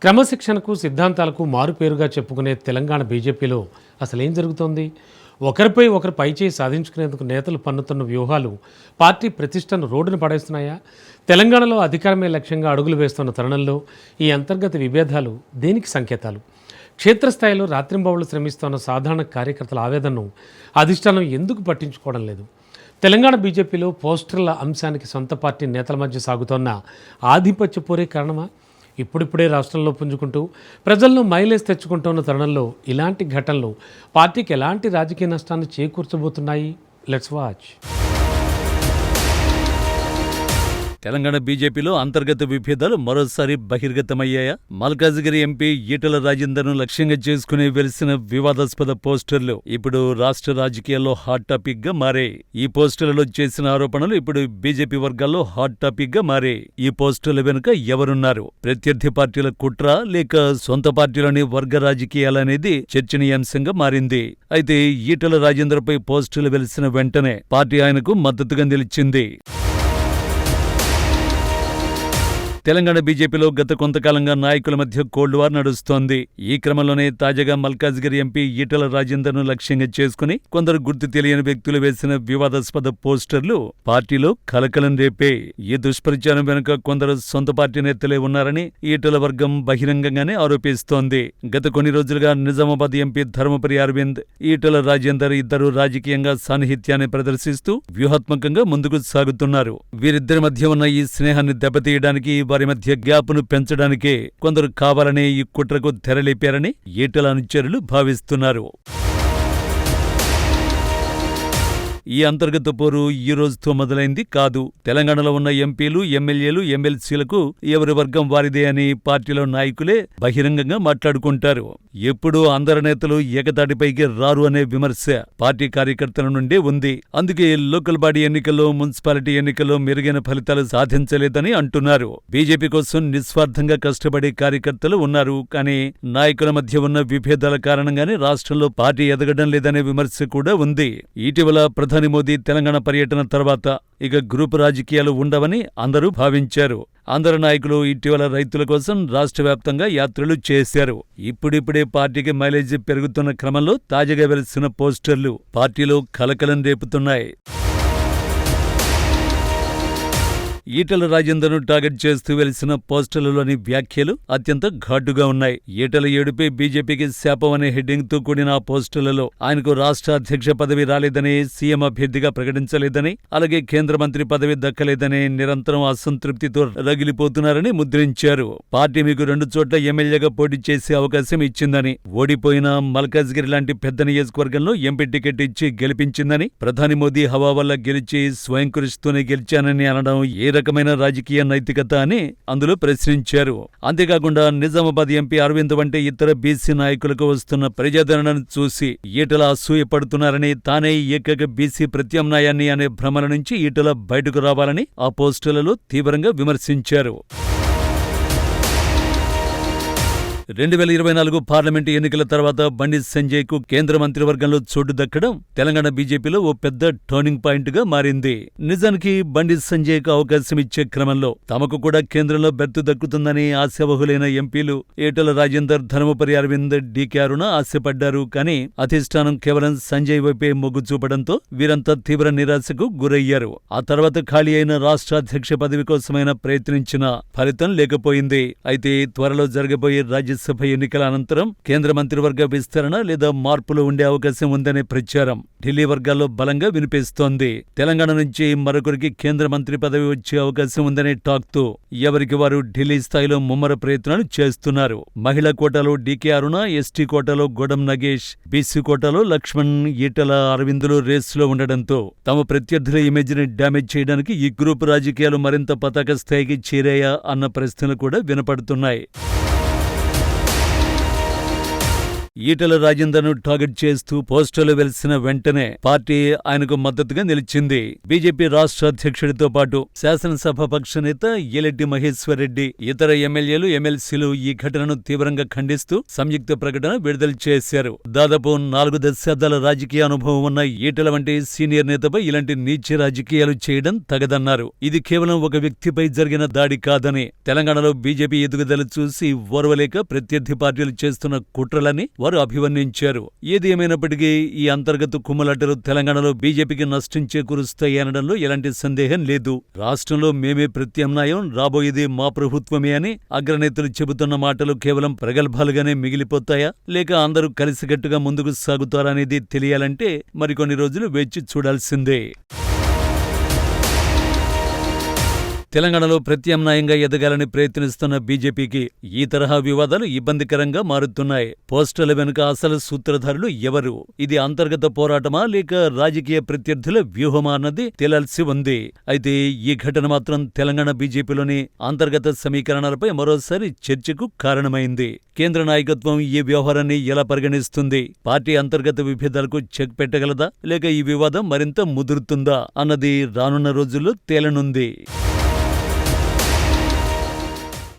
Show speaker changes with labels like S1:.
S1: క్రమశిక్షణకు సిద్ధాంతాలకు మారుపేరుగా చెప్పుకునే తెలంగాణ బీజేపీలో అసలేం జరుగుతోంది? ఒకరిపై ఒకరు పైచేయి సాధించుకునేందుకు నేతలు పన్నుతున్న వ్యూహాలు పార్టీ ప్రతిష్టను రోడ్డున పడేస్తున్నాయా? తెలంగాణలో అధికారమే లక్ష్యంగా అడుగులు వేస్తున్న తరుణంలో ఈ అంతర్గత విభేదాలు దేనికి సంకేతాలు? క్షేత్రస్థాయిలో రాత్రింబవళ్లు శ్రమిస్తున్న సాధారణ కార్యకర్తల ఆవేదనను అధిష్టానం ఎందుకు పట్టించుకోవడం లేదు? తెలంగాణ బీజేపీలో పోస్టర్ల అంశానికి సొంత పార్టీ నేతల మధ్య సాగుతోన్న ఆధిపత్య పోరే కారణమా? ఇప్పుడిప్పుడే రాష్ట్రంలో పుంజుకుంటూ ప్రజలను మైలేజ్ తెచ్చుకుంటున్న తరుణంలో ఇలాంటి ఘటనలు పార్టీకి ఎలాంటి రాజకీయ నష్టాన్ని చేకూర్చబోతున్నాయి? Let's watch.
S2: తెలంగాణ బీజేపీలో అంతర్గత విభేదాలు మరోసారి బహిర్గతమయ్యాయా? మల్కాజిగిరి ఎంపీ ఈటెల రాజేందర్ను లక్ష్యంగా చేసుకుని వెలిసిన వివాదాస్పద పోస్టర్లు ఇప్పుడు రాష్ట్ర రాజకీయాల్లో హాట్ టాపిక్ గా మారాయి. ఈ పోస్టర్లలో చేసిన ఆరోపణలు ఇప్పుడు బీజేపీ వర్గాల్లో హాట్ టాపిక్ గా మారాయి. ఈ పోస్టర్ల వెనుక ఎవరున్నారు? ప్రత్యర్థి పార్టీల కుట్ర లేక సొంత పార్టీలోని వర్గ రాజకీయాలనేది చర్చనీయాంశంగా మారింది. అయితే ఈటెల రాజేందర్పై పోస్టర్లు వెలిసిన వెంటనే పార్టీ ఆయనకు మద్దతుగా నిలిచింది. తెలంగాణ బీజేపీలో గత కొంతకాలంగా నాయకుల మధ్య కోల్డ్ వార్ నడుస్తోంది. ఈ క్రమంలోనే తాజాగా మల్కాజ్గిరి ఎంపీ ఈటెల రాజేందర్ను లక్ష్యంగా చేసుకుని కొందరు గుర్తు తెలియని వ్యక్తులు వేసిన వివాదాస్పద పోస్టర్లు పార్టీలో కలకలం రేపే. ఈ దుష్ప్రచారం వెనుక కొందరు సొంత పార్టీ నేతలే ఉన్నారని ఈటెల వర్గం బహిరంగంగానే ఆరోపిస్తోంది. గత కొన్ని రోజులుగా నిజామాబాద్ ఎంపీ ధర్మపురి అరవింద్, ఈటెల రాజేందర్ ఇద్దరు రాజకీయంగా సాన్నిహిత్యాన్ని ప్రదర్శిస్తూ వ్యూహాత్మకంగా ముందుకు సాగుతున్నారు. వీరిద్దరి మధ్య ఉన్న ఈ స్నేహాన్ని దెబ్బతీయడానికి, వారి మధ్య గ్యాప్ను పెంచడానికే కొందరు కావాలనే ఈ కుట్రకు తెరలేపారని ఈటెల అనుచరులు భావిస్తున్నారు. ఈ అంతర్గత పోరు ఈ రోజుతో మొదలైంది కాదు. తెలంగాణలో ఉన్న ఎంపీలు, ఎమ్మెల్యేలు, ఎమ్మెల్సీలకు ఎవరి వర్గం వారిదే అని పార్టీలో నాయకులే బహిరంగంగా మాట్లాడుకుంటారు. ఎప్పుడూ అందరి నేతలు ఏకతాటిపైకి రారు అనే విమర్శ పార్టీ కార్యకర్తల నుండే ఉంది. అందుకే లోకల్ బాడీ ఎన్నికల్లో, మున్సిపాలిటీ ఎన్నికల్లో మెరుగైన ఫలితాలు సాధించలేదని అంటున్నారు. బీజేపీ కోసం నిస్వార్థంగా కష్టపడే కార్యకర్తలు ఉన్నారు. కానీ నాయకుల మధ్య ఉన్న విభేదాల కారణంగానే రాష్ట్రంలో పార్టీ ఎదగడం లేదనే విమర్శ కూడా ఉంది. ఇటీవల ప్రధాని మోదీ తెలంగాణ పర్యటన తర్వాత ఇక గ్రూపు రాజకీయాలు ఉండవని అందరూ భావించారు. అందరు నాయకులు ఇటీవల రైతుల కోసం రాష్ట్ర వ్యాప్తంగా యాత్రలు చేశారు. ఇప్పుడిప్పుడే పార్టీకి మైలేజ్ పెరుగుతున్న క్రమంలో తాజాగా వెలిసిన పోస్టర్లు పార్టీలో కలకలం రేపుతున్నాయి. ఈటెల రాజేందర్ను టార్గెట్ చేస్తూ వెలిసిన పోస్టర్లలోని వ్యాఖ్యలు అత్యంత ఘాటుగా ఉన్నాయి. ఈటెల ఏడుపై బీజేపీకి శాపం అనే హెడ్డింగ్ తో కూడిన ఆ పోస్టర్లలో ఆయనకు రాష్ట్ర అధ్యక్ష పదవి రాలేదని, సీఎం అభ్యర్థిగా ప్రకటించలేదని, అలాగే కేంద్ర మంత్రి పదవి దక్కలేదని, నిరంతరం అసంతృప్తితో రగిలిపోతున్నారని ముద్రించారు. పార్టీ మీకు 2 చోట్ల ఎమ్మెల్యేగా పోటీ చేసే అవకాశం ఇచ్చిందని, ఓడిపోయిన మల్కాజ్గిరి లాంటి పెద్ద నియోజకవర్గంలో ఎంపీ టికెట్ ఇచ్చి గెలిపించిందని, ప్రధాని మోదీ హవా వల్ల గెలిచి స్వయం కృషితోనే గెలిచానని అనడం ఏ రకమైన రాజకీయ నైతికత అని అందులో ప్రశ్నించారు. అంతేకాకుండా నిజామాబాద్ ఎంపీ అరవింద్ వంటి ఇతర బీసీ నాయకులకు వస్తున్న ప్రజాదరణను చూసి ఈటెల అసూయపడుతున్నారని, తానే ఏకైక బీసీ ప్రత్యామ్నాయాన్ని అనే భ్రమల నుంచి ఈటెల బయటకు రావాలని ఆ పోస్టులలో తీవ్రంగా విమర్శించారు. 2024 పార్లమెంటు ఎన్నికల తర్వాత బండి సంజయ్కు కేంద్ర మంత్రివర్గంలో చోటు దక్కడం తెలంగాణ బీజేపీలో ఓ పెద్ద టర్నింగ్ పాయింట్ గా మారింది. నిజానికి బండి సంజయ్కు అవకాశం ఇచ్చే క్రమంలో తమకు కూడా కేంద్రంలో బెర్తు దక్కుతుందని ఆశావహులైన ఎంపీలు ఈటెల రాజేందర్, ధర్మపురి అరవింద్, డీకే అరుణ ఆశపడ్డారు. కానీ అధిష్టానం కేవలం సంజయ్ వైపే మొగ్గు చూపడంతో వీరంతా తీవ్ర నిరాశకు గురయ్యారు. ఆ తర్వాత ఖాళీ అయిన రాష్ట్ర అధ్యక్ష పదవి కోసమైనా ప్రయత్నించిన ఫలితం లేకపోయింది. అయితే త్వరలో జరగబోయే రాజ్యసభ ఎన్నికల అనంతరం కేంద్ర మంత్రివర్గ విస్తరణ లేదా మార్పులు ఉండే అవకాశం ఉందనే ప్రచారం ఢిల్లీ వర్గాల్లో బలంగా వినిపిస్తోంది. తెలంగాణ నుంచి మరొకరికి కేంద్ర మంత్రి పదవి వచ్చే అవకాశం ఉందనే టాక్ తో ఎవరికి వారు ఢిల్లీ స్థాయిలో ముమ్మర ప్రయత్నాలు చేస్తున్నారు. మహిళా కోటాలో డీకే అరుణ, ఎస్టీ కోటాలో గొడం నగేష్, బీసీ కోటాలో లక్ష్మణ్, ఈటెల, అరవిందులు రేసులో ఉండడంతో తమ ప్రత్యర్థుల ఇమేజ్ ని డ్యామేజ్ చేయడానికి ఈ గ్రూపు రాజకీయాలు మరింత పతాక స్థాయికి చేరాయా అన్న ప్రశ్నలు కూడా వినపడుతున్నాయి. ఈటెల రాజేందర్ను టార్గెట్ చేస్తూ పోస్టర్లు వెలిసిన వెంటనే పార్టీ ఆయనకు మద్దతుగా నిలిచింది. బీజేపీ రాష్ట్ర అధ్యక్షుడితో పాటు శాసనసభ పక్ష నేత ఎలెడ్డి మహేశ్వర్ రెడ్డి, ఇతర ఎమ్మెల్యేలు, ఎమ్మెల్సీలు ఈ ఘటనను తీవ్రంగా ఖండిస్తూ సంయుక్త ప్రకటన విడుదల చేశారు. దాదాపు 4 దశాబ్దాల రాజకీయ అనుభవం ఉన్న ఈటెల వంటి సీనియర్ నేతపై ఇలాంటి నీచ రాజకీయాలు చేయడం తగదన్నారు. ఇది కేవలం ఒక వ్యక్తిపై జరిగిన దాడి కాదని, తెలంగాణలో బీజేపీ ఎదుగుదల చూసి ఓర్వలేక ప్రత్యర్థి పార్టీలు చేస్తున్న కుట్రలని వారు అభివర్ణించారు. ఏది ఏమైనప్పటికీ ఈ అంతర్గత కుమ్మలాటలు తెలంగాణలో బీజేపీకి నష్టం చేకూరుస్తాయి అనడంలో ఎలాంటి సందేహం లేదు. రాష్ట్రంలో మేమే ప్రత్యామ్నాయం, రాబోయేది మా ప్రభుత్వమే అని అగ్రనేతలు చెబుతున్న మాటలు కేవలం ప్రగల్భాలుగానే మిగిలిపోతాయా, లేక అందరూ కలిసికట్టుగా ముందుకు సాగుతారనేది తెలియాలంటే మరికొన్ని రోజులు వేచి చూడాల్సిందే. తెలంగాణలో ప్రత్యామ్నాయంగా ఎదగాలని ప్రయత్నిస్తున్న బీజేపీకి ఈ తరహా వివాదాలు ఇబ్బందికరంగా మారుతున్నాయి. పోస్టర్ల వెనుక అసలు సూత్రధారులు ఎవరు? ఇది అంతర్గత పోరాటమా లేక రాజకీయ ప్రత్యర్థుల వ్యూహమా అన్నది తేలాల్సి ఉంది. అయితే ఈ ఘటన మాత్రం తెలంగాణ బీజేపీలోని అంతర్గత సమీకరణాలపై మరోసారి చర్చకు కారణమైంది. కేంద్ర నాయకత్వం ఈ వ్యవహారాన్ని ఎలా పరిగణిస్తుంది? పార్టీ అంతర్గత విభేదాలకు చెక్ పెట్టగలదా లేక ఈ వివాదం మరింత ముదురుతుందా అన్నది రానున్న రోజుల్లో తేలనుంది.